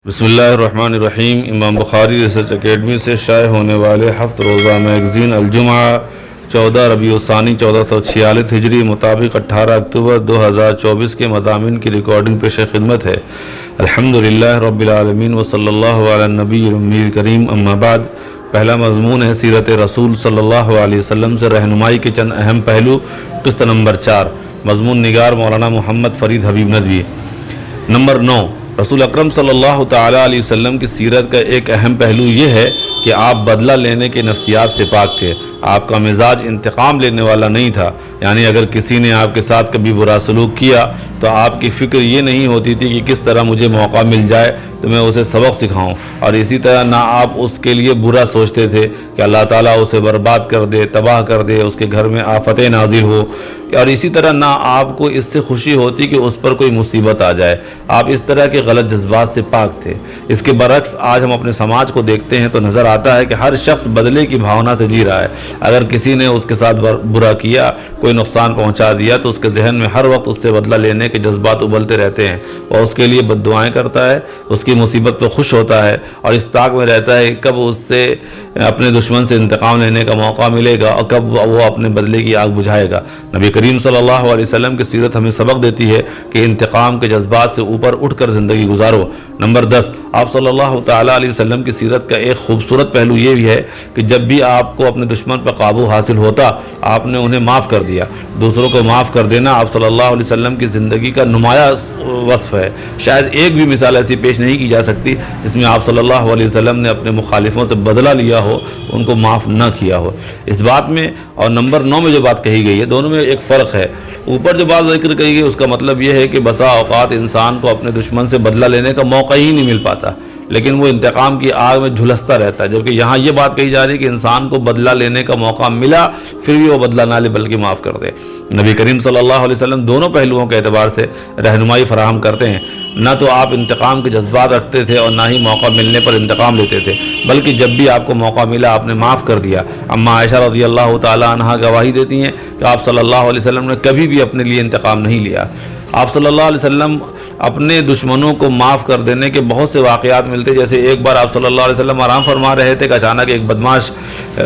بسم اللہ الرحمن الرحیم۔ امام بخاری ریسرچ اکیڈمی سے شائع ہونے والے ہفت روزہ میگزین الجمعہ 14 ربیع الثانی 1446 ہجری مطابق 18 اکتوبر 2024 کے مضامین کی ریکارڈنگ پیش خدمت ہے۔ الحمدللہ رب العالمین وصلی اللہ علی النبی الامی کریم، اما بعد۔ پہلا مضمون ہے سیرت رسول صلی اللہ علیہ وسلم سے رہنمائی کے چند اہم پہلو، قسط نمبر 4۔ مضمون نگار مولانا محمد فرید حبیب ندوی۔ نمبر 9، رسول اکرم صلی اللہ تعالیٰ علیہ وسلم کی سیرت کا ایک اہم پہلو یہ ہے کہ آپ بدلہ لینے کے نفسیات سے پاک تھے۔ آپ کا مزاج انتقام لینے والا نہیں تھا، یعنی اگر کسی نے آپ کے ساتھ کبھی برا سلوک کیا تو آپ کی فکر یہ نہیں ہوتی تھی کہ کس طرح مجھے موقع مل جائے تو میں اسے سبق سکھاؤں، اور اسی طرح نہ آپ اس کے لیے برا سوچتے تھے کہ اللہ تعالیٰ اسے برباد کر دے، تباہ کر دے، اس کے گھر میں آفتیں نازل ہو، اور اسی طرح نہ آپ کو اس سے خوشی ہوتی کہ اس پر کوئی مصیبت آ جائے۔ آپ اس طرح کے غلط جذبات سے پاک تھے۔ اس کے برعکس آج ہم اپنے سماج کو دیکھتے ہیں تو نظر آتا ہے کہ ہر شخص بدلے کی بھاونا سے جی رہا ہے۔ اگر کسی نے اس کے ساتھ برا کیا، کوئی نقصان پہنچا دیا، تو اس کے ذہن میں ہر وقت اس سے بدلہ لینے کے جذبات ابلتے رہتے ہیں۔ وہ اس کے لیے بد دعائیں کرتا ہے، اس کی مصیبت پر خوش ہوتا ہے، اور اس طاق میں رہتا ہے کہ کب اس سے اپنے دشمن سے انتقام لینے کا موقع ملے گا اور کب وہ اپنے بدلے کی آگ بجھائے گا۔ نبی کریم صلی اللہ علیہ وسلم کی سیرت ہمیں سبق دیتی ہے کہ انتقام کے جذبات سے اوپر اٹھ کر زندگی گزارو۔ نمبر 10، آپ صلی اللہ تعالیٰ علیہ وسلم کی سیرت کا ایک خوبصورت پہلو یہ بھی ہے کہ جب بھی آپ کو اپنے دشمن پر قابو حاصل ہوتا، آپ نے انہیں معاف کر دیا۔ دوسروں کو معاف کر دینا آپ صلی اللہ علیہ وسلم کی زندگی کا نمایاں وصف ہے۔ شاید ایک بھی مثال ایسی پیش نہیں کی جا سکتی جس میں آپ صلی اللہ علیہ وسلم نے اپنے مخالفوں سے بدلہ لیا ہو، ان کو معاف نہ کیا ہو۔ اس بات میں اور نمبر 9 میں جو بات کہی گئی ہے، دونوں میں ایک فرق ہے۔ اوپر جو بات ذکر کہی گئی اس کا مطلب یہ ہے کہ بسا اوقات انسان کو اپنے دشمن سے بدلہ لینے کا موقع ہی نہیں مل پاتا، لیکن وہ انتقام کی آگ میں جھلستا رہتا ہے، جبکہ یہاں یہ بات کہی جا رہی ہے کہ انسان کو بدلہ لینے کا موقع ملا پھر بھی وہ بدلہ نہ لے بلکہ معاف کر دے۔ نبی کریم صلی اللہ علیہ وسلم دونوں پہلوؤں کے اعتبار سے رہنمائی فراہم کرتے ہیں۔ نہ تو آپ انتقام کے جذبات رکھتے تھے اور نہ ہی موقع ملنے پر انتقام لیتے تھے، بلکہ جب بھی آپ کو موقع ملا آپ نے معاف کر دیا۔ اما عائشہ رضی اللہ تعالیٰ عنہا گواہی دیتی ہیں کہ آپ صلی اللہ علیہ وسلم نے کبھی بھی اپنے لیے انتقام نہیں لیا۔ آپ صلی اللہ علیہ وسلم اپنے دشمنوں کو معاف کر دینے کے بہت سے واقعات ملتے، جیسے ایک بار آپ صلی اللہ علیہ وسلم آرام فرما رہے تھے کہ اچانک ایک بدماش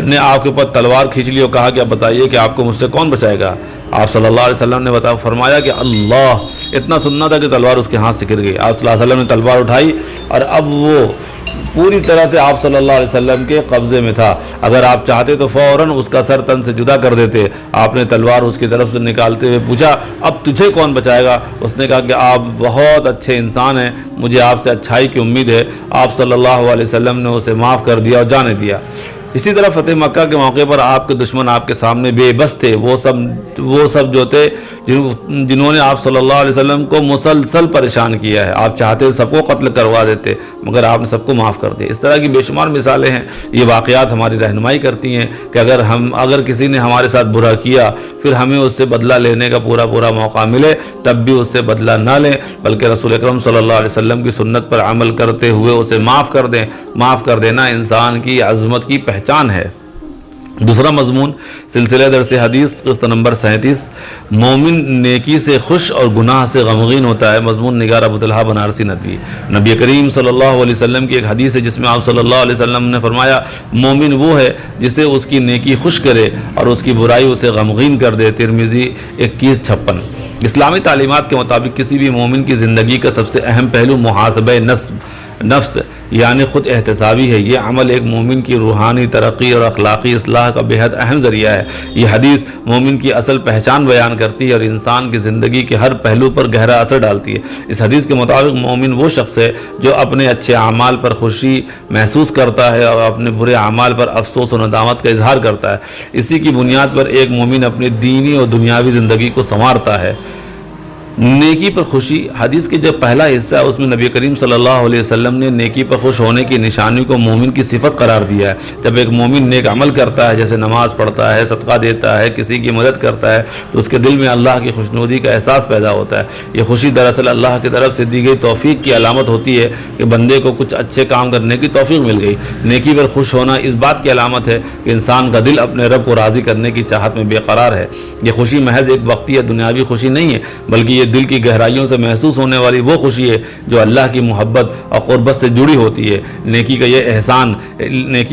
نے آپ کے اوپر تلوار کھینچ لی اور کہا کہ اب بتائیے کہ آپ کو مجھ سے کون بچائے گا۔ آپ صلی اللہ علیہ وسلم نے فرمایا کہ اللہ، اتنا سننا تھا کہ تلوار اس کے ہاتھ سے گر گئی۔ آپ صلی اللہ علیہ وسلم نے تلوار اٹھائی اور اب وہ پوری طرح سے آپ صلی اللہ علیہ وسلم کے قبضے میں تھا۔ اگر آپ چاہتے تو فوراً اس کا سر تن سے جدا کر دیتے۔ آپ نے تلوار اس کی طرف سے نکالتے ہوئے پوچھا، اب تجھے کون بچائے گا؟ اس نے کہا کہ آپ بہت اچھے انسان ہیں، مجھے آپ سے اچھائی کی امید ہے۔ آپ صلی اللہ علیہ وسلم نے اسے معاف کر دیا اور جانے دیا۔ اسی طرح فتح مکہ کے موقع پر آپ کے دشمن آپ کے سامنے بے بس تھے، وہ سب جو تھے جنہوں نے آپ صلی اللہ علیہ وسلم کو مسلسل پریشان کیا ہے۔ آپ چاہتے سب کو قتل کروا دیتے، مگر آپ نے سب کو معاف کر دیا۔ اس طرح کی بے شمار مثالیں ہیں۔ یہ واقعات ہماری رہنمائی کرتی ہیں کہ اگر کسی نے ہمارے ساتھ برا کیا، پھر ہمیں اس سے بدلہ لینے کا پورا موقع ملے، تب بھی اس سے بدلہ نہ لیں، بلکہ رسول اکرم صلی اللہ علیہ وسلم کی سنت پر عمل کرتے ہوئے اسے معاف کر دیں۔ معاف کر دینا انسان کی عظمت کی پہچان ہے۔ دوسرا مضمون سلسلہ درس حدیث قسط نمبر 37، مومن نیکی سے خوش اور گناہ سے غمگین ہوتا ہے۔ مضمون نگار ابو طلحہ بنارسی ندوی۔ نبی کریم صلی اللہ علیہ وسلم کی ایک حدیث ہے جس میں آپ صلی اللہ علیہ وسلم نے فرمایا، مومن وہ ہے جسے اس کی نیکی خوش کرے اور اس کی برائی اسے غمگین کر دے۔ ترمذی 2156۔ اسلامی تعلیمات کے مطابق کسی بھی مومن کی زندگی کا سب سے اہم پہلو محاسبہ نفس یعنی خود احتسابی ہے۔ یہ عمل ایک مومن کی روحانی ترقی اور اخلاقی اصلاح کا بہت اہم ذریعہ ہے۔ یہ حدیث مومن کی اصل پہچان بیان کرتی ہے اور انسان کی زندگی کے ہر پہلو پر گہرا اثر ڈالتی ہے۔ اس حدیث کے مطابق مومن وہ شخص ہے جو اپنے اچھے اعمال پر خوشی محسوس کرتا ہے اور اپنے برے اعمال پر افسوس و ندامت کا اظہار کرتا ہے۔ اسی کی بنیاد پر ایک مومن اپنی دینی اور دنیاوی زندگی کو سنوارتا ہے۔ نیکی پر خوشی حدیث کے جو پہلا حصہ ہے اس میں نبی کریم صلی اللہ علیہ وسلم نے نیکی پر خوش ہونے کی نشانی کو مومن کی صفت قرار دیا ہے۔ جب ایک مومن نیک عمل کرتا ہے، جیسے نماز پڑھتا ہے، صدقہ دیتا ہے، کسی کی مدد کرتا ہے، تو اس کے دل میں اللہ کی خوشنودی کا احساس پیدا ہوتا ہے۔ یہ خوشی دراصل اللہ کی طرف سے دی گئی توفیق کی علامت ہوتی ہے کہ بندے کو کچھ اچھے کام کرنے کی توفیق مل گئی۔ نیکی پر خوش ہونا اس بات کی علامت ہے کہ انسان کا دل اپنے رب کو راضی کرنے کی چاہت میں بے قرار ہے۔ یہ خوشی محض ایک وقتی یا دنیاوی خوشی نہیں ہے، بلکہ یہ دل کی گہرائیوں سے محسوس ہونے والی وہ خوشی ہے جو اللہ کی محبت اور قربت سے جڑی ہوتی ہے۔ نیکی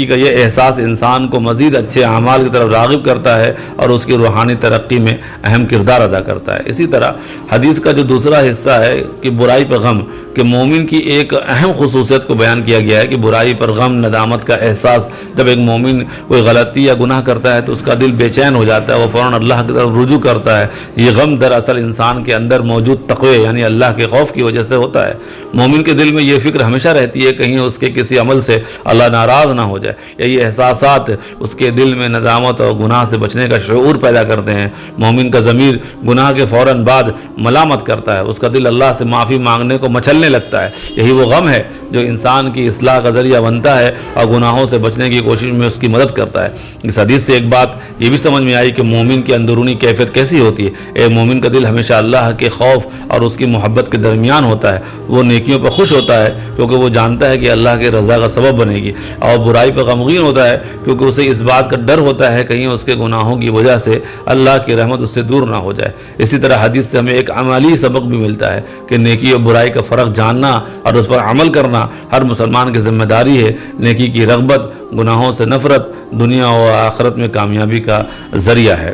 کا یہ احساس انسان کو مزید اچھے اعمال کی طرف راغب کرتا ہے اور اس کی روحانی ترقی میں اہم کردار ادا کرتا ہے۔ اسی طرح حدیث کا جو دوسرا حصہ ہے کہ برائی پر غم، کہ مومن کی ایک اہم خصوصیت کو بیان کیا گیا ہے کہ برائی پر غم، ندامت کا احساس۔ جب ایک مومن کوئی غلطی یا گناہ کرتا ہے تو اس کا دل بے چین ہو جاتا ہے، وہ فوراً اللہ کی طرف رجوع کرتا ہے۔ یہ غم دراصل انسان کے اندر موجود تقوی یعنی اللہ کے خوف کی وجہ سے ہوتا ہے۔ مومن کے دل میں یہ فکر ہمیشہ رہتی ہے کہیں اس کے کسی عمل سے اللہ ناراض نہ ہو جائے، یا یہ احساسات اس کے دل میں ندامت اور گناہ سے بچنے کا شعور پیدا کرتے ہیں۔ مومن کا ضمیر گناہ کے فوراً بعد ملامت کرتا ہے، اس کا دل اللہ سے معافی مانگنے کو مچلنے لگتا ہے۔ یہی وہ غم ہے جو انسان کی اصلاح کا ذریعہ بنتا ہے اور گناہوں سے بچنے کی کوشش میں اس کی مدد کرتا ہے۔ اس حدیث سے ایک بات یہ بھی سمجھ میں آئی کہ مومن کی اندرونی کیفیت کیسی ہوتی ہے۔ ایک مومن کا دل ہمیشہ اللہ کے خوف اور اس کی محبت کے درمیان ہوتا ہے۔ وہ نیکیوں پر خوش ہوتا ہے کیونکہ وہ جانتا ہے کہ اللہ کے رضا کا سبب بنے گی، اور برائی پر غمگین ہوتا ہے کیونکہ اسے اس بات کا ڈر ہوتا ہے کہیں اس کے گناہوں کی وجہ سے اللہ کی رحمت اس سے دور نہ ہو جائے۔ اسی طرح حدیث سے ہمیں ایک عملی سبق بھی ملتا ہے کہ نیکی اور برائی کا فرق جاننا اور اس پر عمل کرنا ہر مسلمان کی ذمہ داری ہے۔ نیکی کی رغبت، گناہوں سے نفرت دنیا اور آخرت میں کامیابی کا ذریعہ ہے۔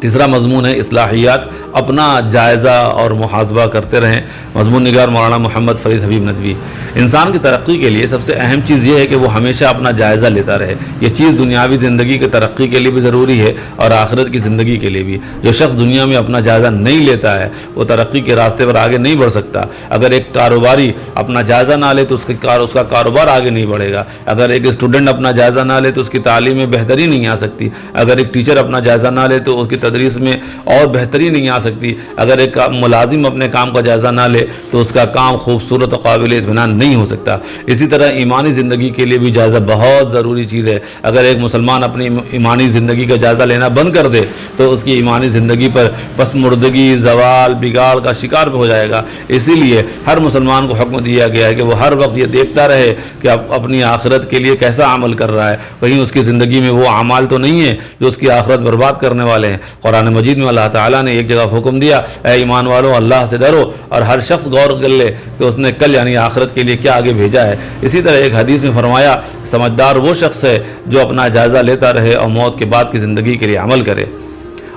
تیسرا مضمون ہے اصلاحیات، اپنا جائزہ اور محاسبہ کرتے رہیں۔ مضمون نگار مولانا محمد فرید حبیب ندوی۔ انسان کی ترقی کے لیے سب سے اہم چیز یہ ہے کہ وہ ہمیشہ اپنا جائزہ لیتا رہے۔ یہ چیز دنیاوی زندگی کی ترقی کے لیے بھی ضروری ہے اور آخرت کی زندگی کے لیے بھی۔ جو شخص دنیا میں اپنا جائزہ نہیں لیتا ہے وہ ترقی کے راستے پر آگے نہیں بڑھ سکتا۔ اگر ایک کاروباری اپنا جائزہ نہ لے تو اس کا کاروبار آگے نہیں بڑھے گا۔ اگر ایک اسٹوڈنٹ اپنا جائزہ نہ لے تو اس کی تعلیم میں بہتری نہیں آ سکتی۔ اگر ایک ٹیچر اپنا جائزہ نہ لے تو اس کی تدریس میں اور بہتری نہیں آ سکتی۔ اگر ایک ملازم اپنے کام کا جائزہ نہ لے تو اس کا کام خوبصورت اور قابل اطمینان نہیں ہو سکتا۔ اسی طرح ایمانی زندگی کے لیے بھی جائزہ بہت ضروری چیز ہے۔ اگر ایک مسلمان اپنی ایمانی زندگی کا جائزہ لینا بند کر دے تو اس کی ایمانی زندگی پر پسماندگی، زوال، بگاڑ کا شکار ہو جائے گا۔ اسی لیے ہر مسلمان کو حکم دیا گیا ہے کہ وہ ہر وقت یہ دیکھتا رہے کہ اپنی آخرت کے لیے کیسا عمل کر رہا ہے، کہیں اس کی زندگی میں وہ اعمال تو نہیں ہیں جو اس کی آخرت برباد کرنے والے ہیں۔ قرآن مجید میں اللہ تعالیٰ نے ایک جگہ حکم دیا، اے ایمان والو اللہ سے ڈرو، اور ہر شخص غور کر لے کہ اس نے کل یعنی آخرت کے لیے کیا آگے بھیجا ہے۔ اسی طرح ایک حدیث میں فرمایا، سمجھدار وہ شخص ہے جو اپنا جائزہ لیتا رہے اور موت کے بعد کی زندگی کے لیے عمل کرے۔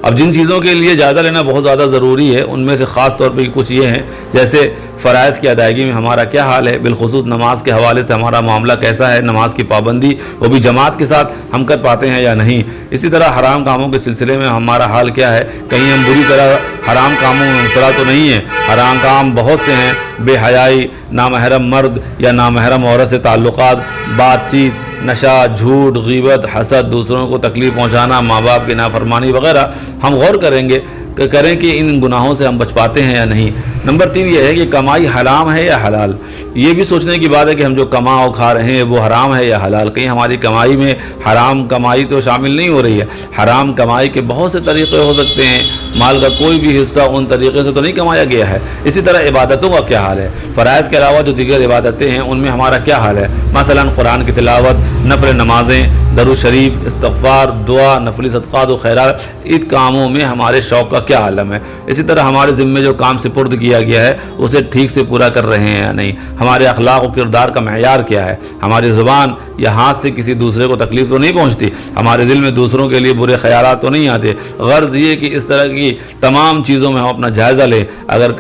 اب جن چیزوں کے لیے جائزہ لینا بہت زیادہ ضروری ہے ان میں سے خاص طور پہ کچھ یہ ہیں، جیسے فرائض کی ادائیگی میں ہمارا کیا حال ہے، بالخصوص نماز کے حوالے سے ہمارا معاملہ کیسا ہے، نماز کی پابندی وہ بھی جماعت کے ساتھ ہم کر پاتے ہیں یا نہیں۔ اسی طرح حرام کاموں کے سلسلے میں ہمارا حال کیا ہے، کہیں ہم بری طرح حرام کاموں میں مبتلا تو نہیں ہیں۔ حرام کام بہت سے ہیں، بے حیائی، نامحرم مرد یا نامحرم عورت سے تعلقات، بات چیت، نشہ، جھوٹ، غیبت، حسد، دوسروں کو تکلیف پہنچانا، ماں باپ کی نافرمانی وغیرہ۔ ہم غور کریں کہ ان گناہوں سے ہم بچ پاتے ہیں یا نہیں۔ نمبر 3 یہ ہے کہ کمائی حرام ہے یا حلال۔ یہ بھی سوچنے کی بات ہے کہ ہم جو کما اور کھا رہے ہیں وہ حرام ہے یا حلال۔ کہیں ہماری کمائی میں حرام کمائی تو شامل نہیں ہو رہی ہے۔ حرام کمائی کے بہت سے طریقے ہو سکتے ہیں، مال کا کوئی بھی حصہ ان طریقے سے تو نہیں کمایا گیا ہے۔ اسی طرح عبادتوں کا کیا حال ہے، فرائض کے علاوہ جو دیگر عبادتیں ہیں ان میں ہمارا کیا حال ہے، مثلا قرآن کی تلاوت، نفل نمازیں، درود شریف، استغفار، دعا، نفلی صدقات و خیرات، ان کاموں میں ہمارے شوق کا کیا عالم ہے۔ اسی طرح ہمارے ذمے جو کام سپرد کیا گیا ہے اسے ٹھیک سے پورا کر رہے ہیں یا نہیں۔ ہمارے اخلاق و کردار کا معیار کیا ہے، ہماری زبان یا ہاتھ سے کسی دوسرے کو تکلیف تو نہیں پہنچتی، ہمارے دل میں دوسروں کے لیے برے خیالات تو نہیں آتے۔ غرض یہ کہ اس طرح کی تمام چیزوں میں ہم اپنا جائزہ لیں۔ اگر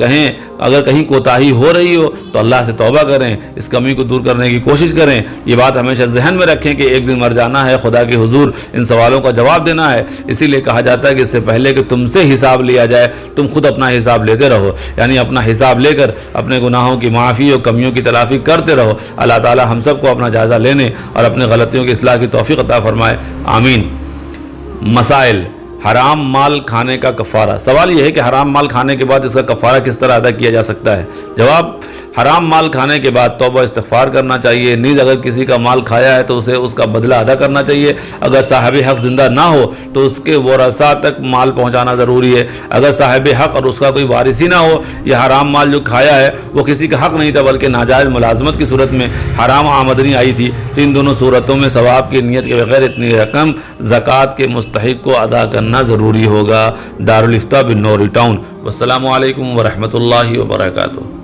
کہیں کوتاہی ہو رہی ہو تو اللہ سے توبہ کریں، اس کمی کو دور کرنے کی کوشش کریں۔ یہ بات ہمیشہ ذہن میں رکھیں کہ ایک دن مر جانا ہے، خدا کے حضور ان سوالوں کا جواب دینا ہے۔ اسی لیے کہا جاتا ہے کہ اس سے پہلے کہ تم سے حساب لیا جائے تم خود اپنا حساب لیتے رہو، یعنی اپنا حساب لے کر اپنے گناہوں کی معافی اور کمیوں کی تلافی کرتے رہو۔ اللہ تعالی ہم سب کو اپنا جائزہ لینے اور اپنے غلطیوں کی اصلاح کی توفیق عطا فرمائے، آمین۔ مسائل: حرام مال کھانے کا کفارہ۔ سوال یہ ہے کہ حرام مال کھانے کے بعد اس کا کفارہ کس طرح ادا کیا جا سکتا ہے۔ جواب: حرام مال کھانے کے بعد توبہ استغفار کرنا چاہیے. نیز اگر کسی کا مال کھایا ہے تو اسے اس کا بدلہ ادا کرنا چاہیے. اگر صاحب حق زندہ نہ ہو تو اس کے ورثاء تک مال پہنچانا ضروری ہے. اگر صاحب حق اور اس کا کوئی وارث ہی نہ ہو, یہ حرام مال جو کھایا ہے وہ کسی کا حق نہیں تھا بلکہ ناجائز ملازمت کی صورت میں حرام آمدنی آئی تھی, تو ان دونوں صورتوں میں ثواب کی نیت کے بغیر اتنی رقم زکوٰۃ کے مستحق کو ادا کرنا ضروری ہوگا. دارالافتاء بنوری ٹاؤن. والسلام علیکم ورحمۃ اللہ وبرکاتہ.